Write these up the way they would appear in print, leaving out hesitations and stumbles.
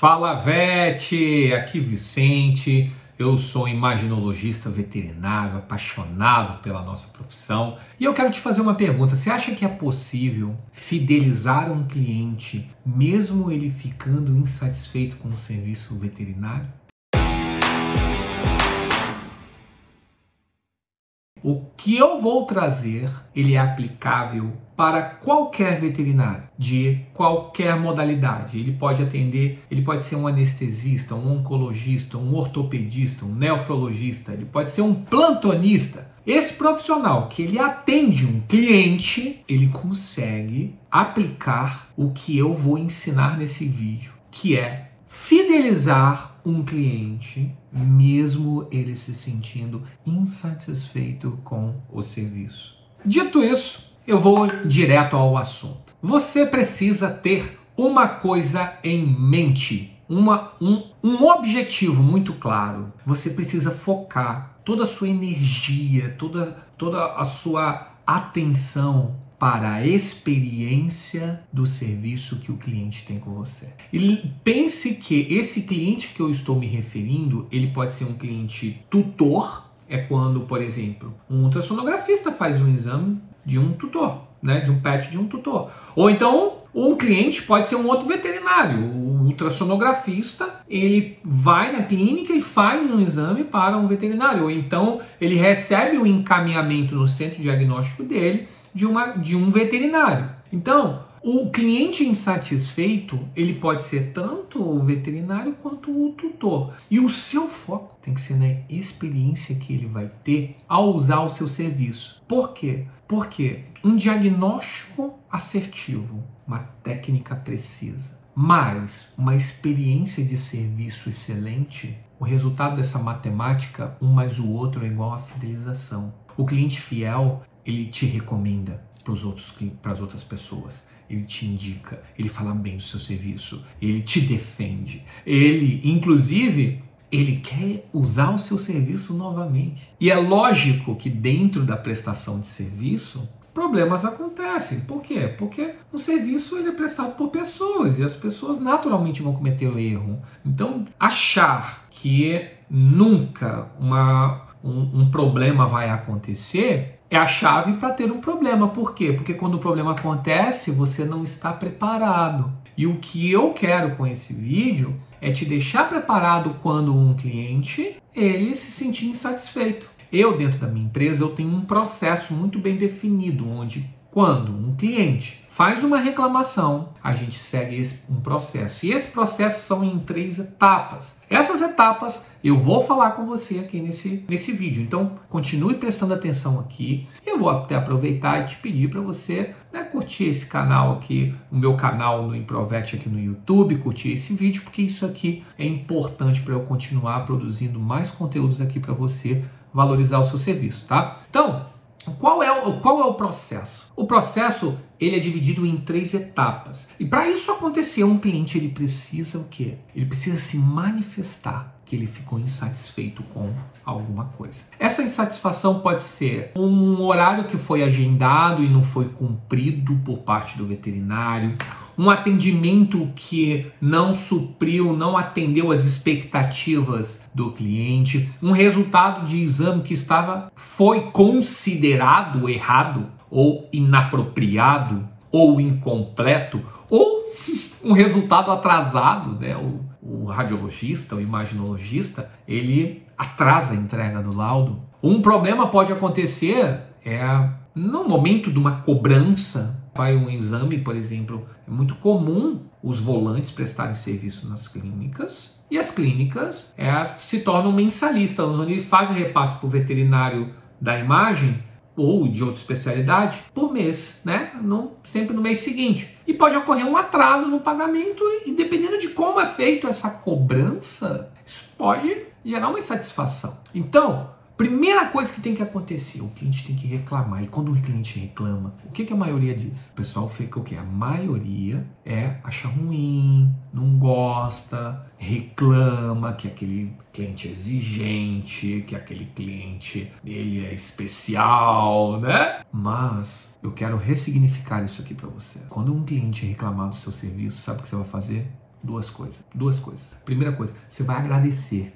Fala, Vete! Aqui Vicente. Eu sou imaginologista veterinário, apaixonado pela nossa profissão. E eu quero te fazer uma pergunta. Você acha que é possível fidelizar um cliente, mesmo ele ficando insatisfeito com o serviço veterinário? O que eu vou trazer, ele é aplicável para qualquer veterinário, de qualquer modalidade. Ele pode atender, ele pode ser um anestesista, um oncologista, um ortopedista, um nefrologista, ele pode ser um plantonista. Esse profissional que ele atende um cliente, ele consegue aplicar o que eu vou ensinar nesse vídeo, que é fidelizar um cliente, mesmo ele se sentindo insatisfeito com o serviço. Dito isso, eu vou direto ao assunto. Você precisa ter uma coisa em mente, um objetivo muito claro. Você precisa focar toda a sua energia, toda a sua atenção para a experiência do serviço que o cliente tem com você. E pense que esse cliente que eu estou me referindo, ele pode ser um cliente tutor, é quando, por exemplo, um ultrassonografista faz um exame de um tutor, né, de um pet de um tutor. Ou então, um cliente pode ser um outro veterinário. O ultrassonografista, ele vai na clínica e faz um exame para um veterinário. Ou então, ele recebe o encaminhamento no centro diagnóstico dele de um veterinário. Então, o cliente insatisfeito, ele pode ser tanto o veterinário quanto o tutor. E o seu foco tem que ser na experiência que ele vai ter ao usar o seu serviço. Por quê? Porque um diagnóstico assertivo, uma técnica precisa, mais uma experiência de serviço excelente, o resultado dessa matemática, um mais o outro é igual a fidelização. O cliente fiel, ele te recomenda para as outras pessoas, ele te indica, ele fala bem do seu serviço, ele te defende, ele, inclusive, ele quer usar o seu serviço novamente. E é lógico que dentro da prestação de serviço, problemas acontecem. Por quê? Porque o serviço ele é prestado por pessoas e as pessoas naturalmente vão cometer o erro. Então, achar que nunca um problema vai acontecer é a chave para ter um problema. Por quê? Porque quando o problema acontece, você não está preparado. E o que eu quero com esse vídeo é te deixar preparado quando um cliente ele se sentir insatisfeito. Eu, dentro da minha empresa, eu tenho um processo muito bem definido, onde quando um cliente faz uma reclamação, a gente segue um processo. E esse processo são em 3 etapas. Essas etapas eu vou falar com você aqui nesse vídeo. Então, continue prestando atenção aqui. Eu vou até aproveitar e te pedir para você curtir esse canal aqui, o meu canal no Improvete aqui no YouTube, curtir esse vídeo, porque isso aqui é importante para eu continuar produzindo mais conteúdos aqui para você valorizar o seu serviço, tá? Então, qual é o processo? O processo ele é dividido em 3 etapas. E para isso acontecer, um cliente ele precisa o quê? Ele precisa se manifestar que ele ficou insatisfeito com alguma coisa. Essa insatisfação pode ser um horário que foi agendado e não foi cumprido por parte do veterinário, um atendimento que não supriu, não atendeu as expectativas do cliente, um resultado de exame que foi considerado errado ou inapropriado ou incompleto, ou um resultado atrasado, né? O radiologista, o imaginologista, ele atrasa a entrega do laudo. Um problema pode acontecer no momento de uma cobrança. Vai um exame, por exemplo, é muito comum os volantes prestarem serviço nas clínicas e as clínicas se tornam mensalistas, onde eles fazem repasse para o veterinário da imagem ou de outra especialidade por mês, né? Sempre no mês seguinte. E pode ocorrer um atraso no pagamento e dependendo de como é feito essa cobrança, isso pode gerar uma insatisfação. Então, primeira coisa que tem que acontecer, o cliente tem que reclamar. E quando o cliente reclama, o que a maioria diz? O pessoal fica o quê? A maioria acha ruim, não gosta, reclama que aquele cliente é exigente, que aquele cliente ele é especial, né? Mas eu quero ressignificar isso aqui para você. Quando um cliente reclamar do seu serviço, sabe o que você vai fazer? Duas coisas. Primeira coisa, você vai agradecer.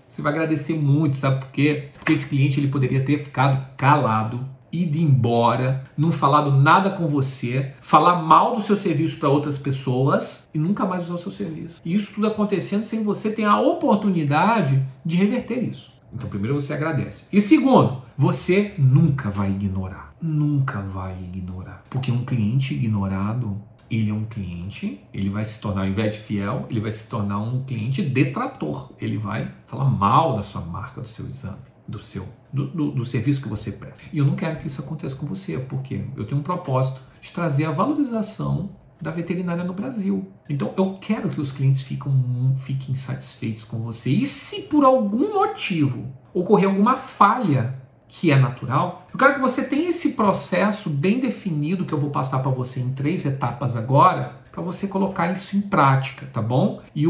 Você vai agradecer muito, sabe por quê? Porque esse cliente ele poderia ter ficado calado, ido embora, não falado nada com você, falar mal do seu serviço para outras pessoas e nunca mais usar o seu serviço. E isso tudo acontecendo sem você ter a oportunidade de reverter isso. Então, primeiro você agradece. E segundo, você nunca vai ignorar. Nunca vai ignorar. Porque um cliente ignorado, ele é um cliente, ele vai se tornar, ao invés de fiel, ele vai se tornar um cliente detrator. Ele vai falar mal da sua marca, do seu exame, do serviço que você presta. E eu não quero que isso aconteça com você, porque eu tenho um propósito de trazer a valorização da veterinária no Brasil. Então eu quero que os clientes fiquem satisfeitos com você. E se por algum motivo ocorrer alguma falha, que é natural, eu quero que você tenha esse processo bem definido, que eu vou passar para você em 3 etapas agora, para você colocar isso em prática, tá bom? E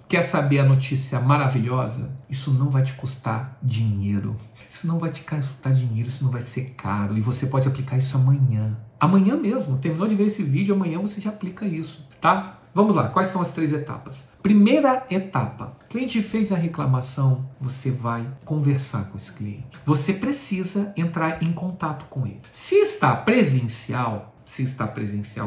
quer saber a notícia maravilhosa? Isso não vai te custar dinheiro. Isso não vai te custar dinheiro, isso não vai ser caro. E você pode aplicar isso amanhã. Amanhã mesmo. Terminou de ver esse vídeo, amanhã você já aplica isso, tá? Vamos lá, quais são as 3 etapas? Primeira etapa, o cliente fez a reclamação, você vai conversar com esse cliente. Você precisa entrar em contato com ele. Se está presencial,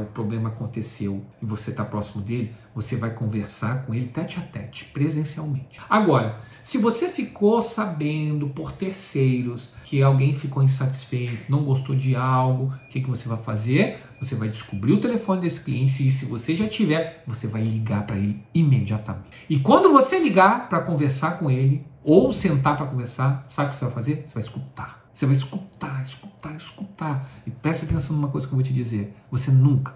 o problema aconteceu e você está próximo dele, você vai conversar com ele tete a tete, presencialmente. Agora, se você ficou sabendo por terceiros que alguém ficou insatisfeito, não gostou de algo, o que você vai fazer? Você vai descobrir o telefone desse cliente e se você já tiver, você vai ligar para ele imediatamente. E quando você ligar para conversar com ele ou sentar para conversar, sabe o que você vai fazer? Você vai escutar. Você vai escutar. E presta atenção numa coisa que eu vou te dizer. Você nunca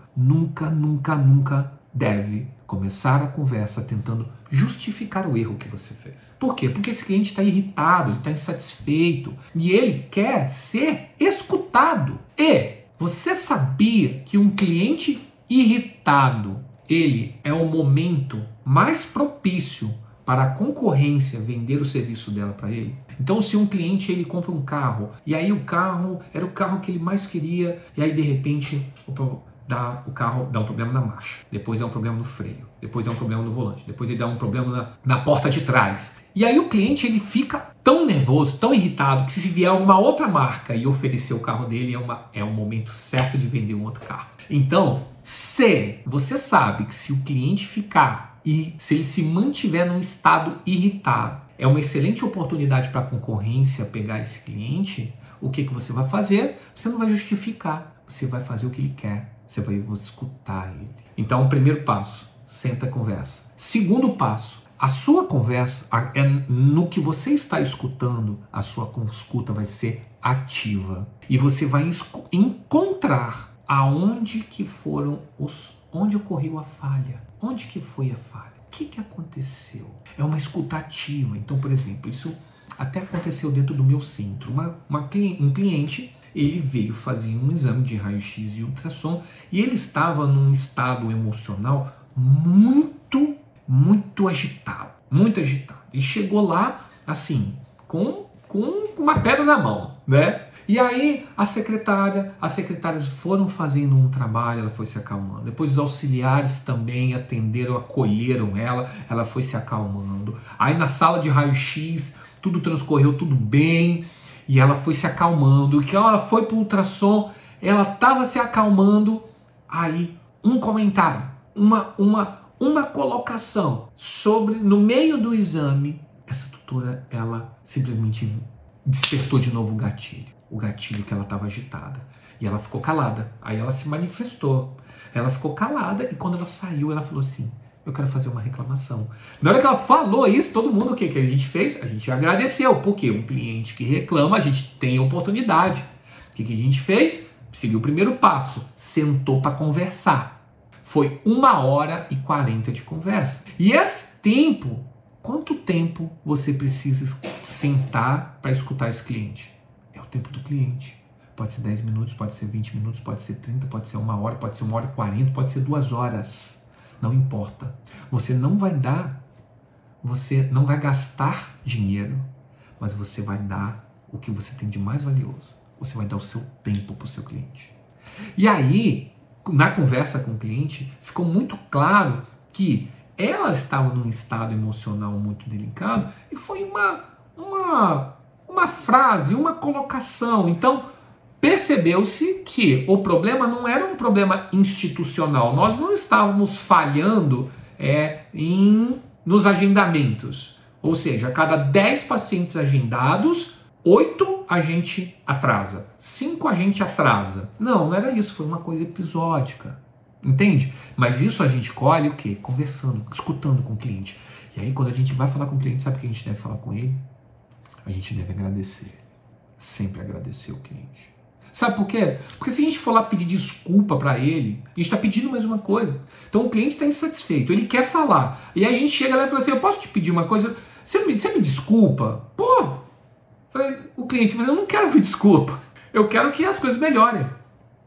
deve começar a conversa tentando justificar o erro que você fez. Por quê? Porque esse cliente está irritado, ele está insatisfeito e ele quer ser escutado. E você sabia que um cliente irritado, ele é o momento mais propício para a concorrência vender o serviço dela para ele? Então, se um cliente ele compra um carro e aí o carro era o carro que ele mais queria e aí de repente o carro dá um problema na marcha, depois dá um problema no freio, depois dá um problema no volante, depois ele dá um problema na porta de trás. E aí o cliente ele fica tão nervoso, tão irritado, que se vier uma outra marca e oferecer o carro dele, é o momento certo de vender um outro carro. Então, se você sabe que se o cliente ficar e se ele se mantiver num estado irritado, é uma excelente oportunidade para a concorrência pegar esse cliente, o que você vai fazer? Você não vai justificar, você vai fazer o que ele quer, você vai escutar ele. Então, o primeiro passo, senta e conversa. Segundo passo, a sua conversa, no que você está escutando, a sua escuta vai ser ativa. E você vai encontrar onde ocorreu a falha. Onde que foi a falha? O que aconteceu? É uma escuta ativa. Então, por exemplo, isso até aconteceu dentro do meu centro. Um cliente, ele veio fazer um exame de raio-x e ultrassom e ele estava num estado emocional muito agitado. E chegou lá, assim, com uma pedra na mão, né? E aí as secretárias foram fazendo um trabalho, ela foi se acalmando. Depois os auxiliares também atenderam, acolheram ela foi se acalmando. Aí na sala de raio-x, tudo transcorreu tudo bem, e ela foi se acalmando. E que ela foi para o ultrassom, ela estava se acalmando. Aí um comentário, uma colocação sobre, no meio do exame, essa doutora, ela simplesmente despertou de novo o gatilho que ela estava agitada. E ela ficou calada. Aí ela se manifestou. Ela ficou calada e quando ela saiu, ela falou assim: eu quero fazer uma reclamação. Na hora que ela falou isso, todo mundo, o que a gente fez? A gente agradeceu, porque um cliente que reclama, a gente tem oportunidade. O que a gente fez? Seguiu o primeiro passo, sentou para conversar. Foi 1h40 de conversa. E esse tempo, quanto tempo você precisa sentar para escutar esse cliente? É o tempo do cliente. Pode ser 10 minutos, pode ser 20 minutos, pode ser 30, pode ser 1 hora, pode ser 1h40, pode ser 2 horas. Não importa. Você não vai gastar dinheiro, mas você vai dar o que você tem de mais valioso. Você vai dar o seu tempo para o seu cliente. E aí, na conversa com o cliente, ficou muito claro que ela estava num estado emocional muito delicado e foi uma frase, uma colocação. Então, percebeu-se que o problema não era um problema institucional. Nós não estávamos falhando nos agendamentos. Ou seja, a cada 10 pacientes agendados, 8 a gente atrasa, 5 a gente atrasa. Não era isso, foi uma coisa episódica. Entende? Mas isso a gente colhe o quê? Conversando, escutando com o cliente. E aí quando a gente vai falar com o cliente, sabe o que a gente deve falar com ele? A gente deve agradecer. Sempre agradecer o cliente. Sabe por quê? Porque se a gente for lá pedir desculpa para ele, a gente está pedindo mais uma coisa. Então o cliente está insatisfeito, ele quer falar. E aí a gente chega lá e fala assim, eu posso te pedir uma coisa? Você me desculpa? Pô! O cliente fala, eu não quero ouvir desculpa. Eu quero que as coisas melhorem.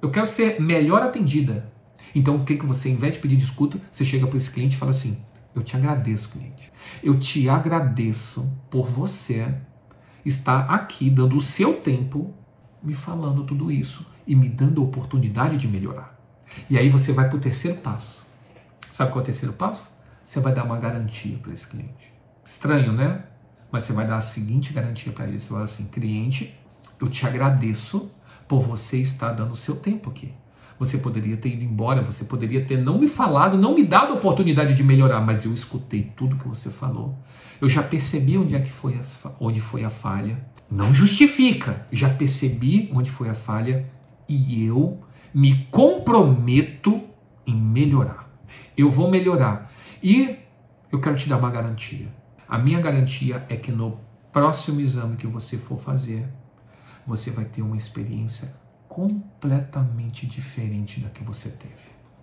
Eu quero ser melhor atendida. Então o que você, em vez de pedir desculpa, você chega para esse cliente e fala assim, eu te agradeço, cliente. Eu te agradeço por você estar aqui dando o seu tempo me falando tudo isso e me dando a oportunidade de melhorar. E aí você vai para o terceiro passo. Sabe qual é o terceiro passo? Você vai dar uma garantia para esse cliente. Estranho, né? Mas você vai dar a seguinte garantia para ele. Você vai falar assim, cliente, eu te agradeço por você estar dando o seu tempo aqui. Você poderia ter ido embora, você poderia ter não me falado, não me dado a oportunidade de melhorar, mas eu escutei tudo que você falou. Eu já percebi onde foi a falha. Não justifica, já percebi onde foi a falha e eu me comprometo em melhorar. Eu vou melhorar e eu quero te dar uma garantia. A minha garantia é que no próximo exame que você for fazer, você vai ter uma experiência completamente diferente da que você teve.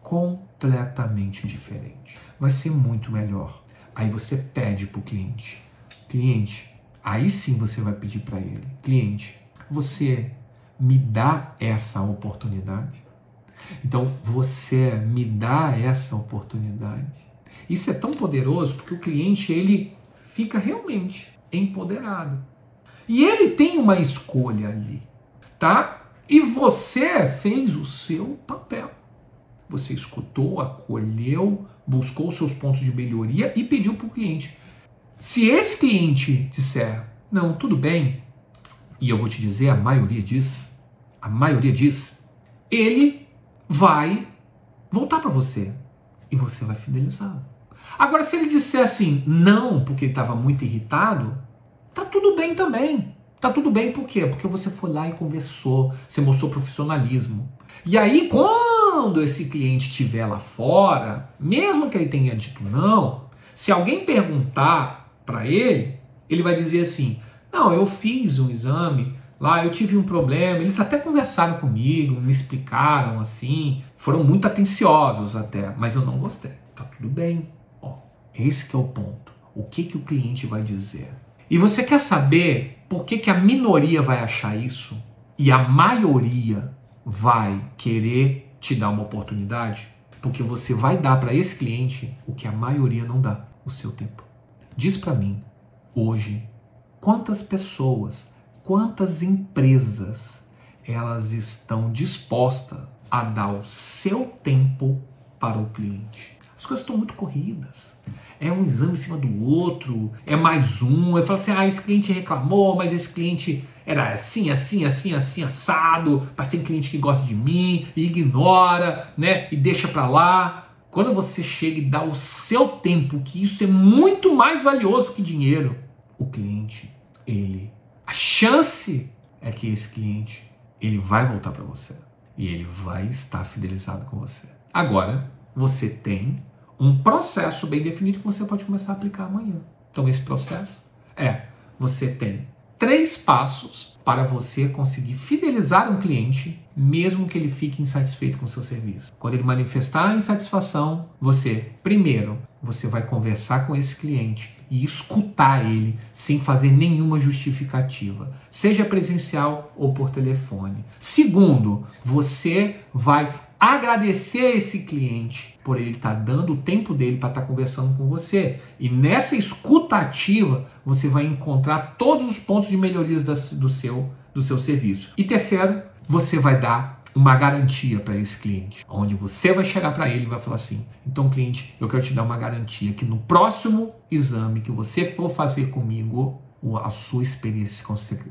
Completamente diferente. Vai ser muito melhor. Aí você pede para o cliente. Cliente, aí sim você vai pedir para ele. Cliente, você me dá essa oportunidade? Então, você me dá essa oportunidade? Isso é tão poderoso porque o cliente, ele fica realmente empoderado. E ele tem uma escolha ali, tá? E você fez o seu papel. Você escutou, acolheu, buscou seus pontos de melhoria e pediu para o cliente. Se esse cliente disser, não, tudo bem, e eu vou te dizer, a maioria diz, ele vai voltar para você e você vai fidelizá-lo. Agora, se ele disser assim, não, porque ele estava muito irritado, tá tudo bem também. Tá tudo bem, por quê? Porque você foi lá e conversou, você mostrou profissionalismo. E aí, quando esse cliente estiver lá fora, mesmo que ele tenha dito não, se alguém perguntar para ele, ele vai dizer assim, não, eu fiz um exame, lá eu tive um problema, eles até conversaram comigo, me explicaram assim, foram muito atenciosos até, mas eu não gostei. Tá tudo bem. Ó, esse que é o ponto. O que o cliente vai dizer? E você quer saber por que a minoria vai achar isso e a maioria vai querer te dar uma oportunidade? Porque você vai dar para esse cliente o que a maioria não dá, o seu tempo. Diz para mim, hoje, quantas pessoas, quantas empresas elas estão dispostas a dar o seu tempo para o cliente? As coisas estão muito corridas. É um exame em cima do outro, é mais um. Eu falo assim, esse cliente reclamou, mas esse cliente era assim, assado, mas tem cliente que gosta de mim e ignora, né? E deixa pra lá. Quando você chega e dá o seu tempo, que isso é muito mais valioso que dinheiro, o cliente, a chance é que esse cliente, ele vai voltar para você e ele vai estar fidelizado com você. Agora, você tem um processo bem definido que você pode começar a aplicar amanhã. Então esse processo você tem 3 passos para você conseguir fidelizar um cliente, mesmo que ele fique insatisfeito com o seu serviço. Quando ele manifestar a insatisfação, primeiro, você vai conversar com esse cliente e escutar ele sem fazer nenhuma justificativa, seja presencial ou por telefone. Segundo, você vai agradecer esse cliente por ele estar dando o tempo dele para estar conversando com você. E nessa escuta ativa, você vai encontrar todos os pontos de melhorias do seu serviço. E terceiro, você vai dar uma garantia para esse cliente, onde você vai chegar para ele e vai falar assim: então, cliente, eu quero te dar uma garantia que no próximo exame que você for fazer comigo, a sua experiência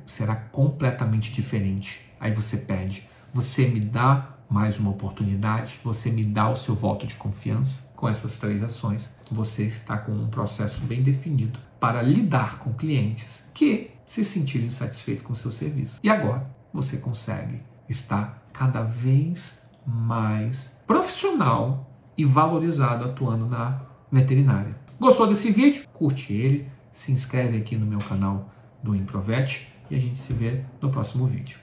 será completamente diferente. Aí você pede: você me dá mais uma oportunidade, você me dá o seu voto de confiança. Com essas 3 ações, você está com um processo bem definido para lidar com clientes que se sentirem insatisfeitos com o seu serviço. E agora você consegue estar cada vez mais profissional e valorizado atuando na veterinária. Gostou desse vídeo? Curte ele, se inscreve aqui no meu canal do Improvet e a gente se vê no próximo vídeo.